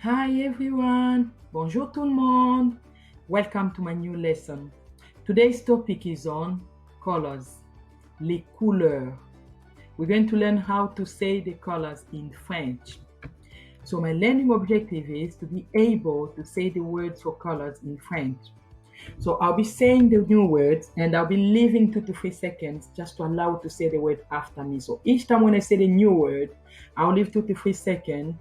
Hi everyone, bonjour tout le monde. Welcome to my new lesson. Today's topic is on colors, les couleurs. We're going to learn how to say the colors in French. So my learning objective is to be able to say the words for colors in French. So I'll be saying the new words and I'll be leaving 2 to 3 seconds just to allow to say the word after me. So each time when I say the new word, I'll leave 2 to 3 seconds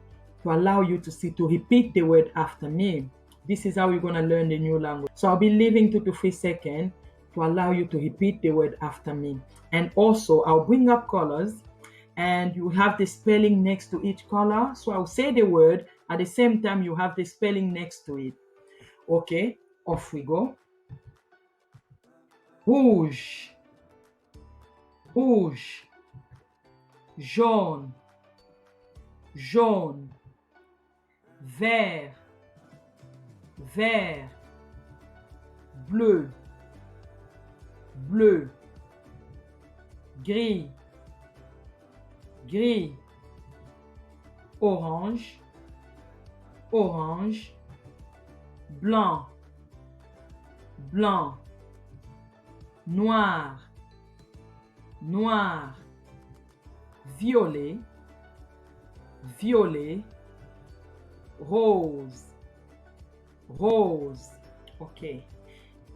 to allow you to repeat the word after me. This is how you're gonna learn the new language. So I'll be leaving 2 to 3 seconds to allow you to repeat the word after me. And also I'll bring up colors and you have the spelling next to each color. So I'll say the word at the same time you have the spelling next to it. Okay, off we go. Rouge, rouge, jaune, jaune, vert, vert, bleu, bleu, gris, gris, orange, orange, blanc, blanc, noir, noir, violet, violet, rose, rose. Okay.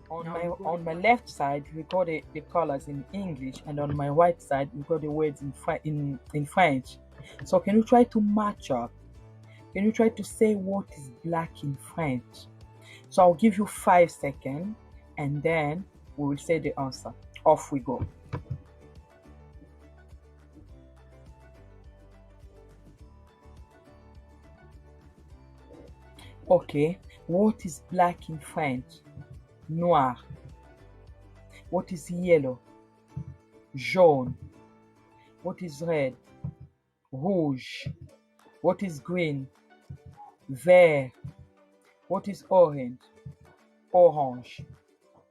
On my left side, we got the colors in English, and on my right side, we got the words in French. So can you try to match up? Can you try to say what is black in French? So I'll give you 5 seconds, and then we will say the answer. Off we go. Okay, what is black in French? Noir. What is yellow? Jaune. What is red? Rouge. What is green? Vert. What is orange? Orange.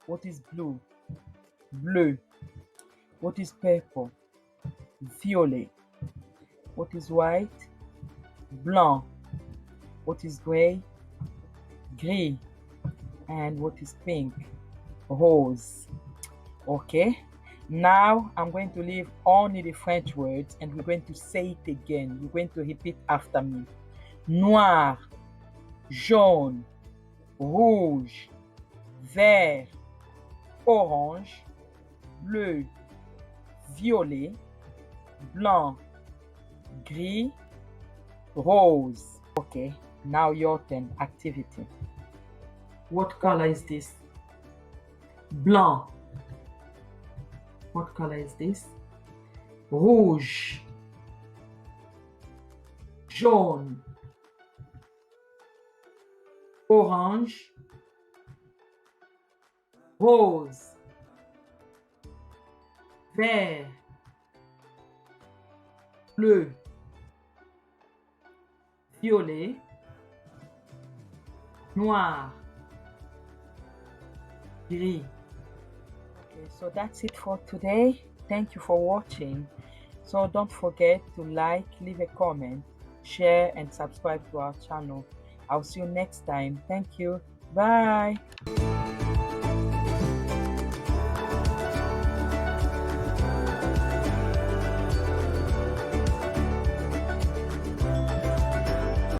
What is blue? Bleu. What is purple? Violet. What is white? Blanc. What is gray? Gris. And what is pink? Rose. Okay, now I'm going to leave only the French words and we're going to say it again. You're going to repeat after me. Noir, jaune, rouge, vert, orange, bleu, violet, blanc, gris, rose. Okay, now your turn. Activity. What color is this? Blanc. What color is this? Rouge. Jaune. Orange. Rose. Vert. Bleu. Violet. Noir. Gris. Okay, so that's it for today. Thank you for watching. So don't forget to like, leave a comment, share and subscribe to our channel. I'll see you next time. Thank you. Bye.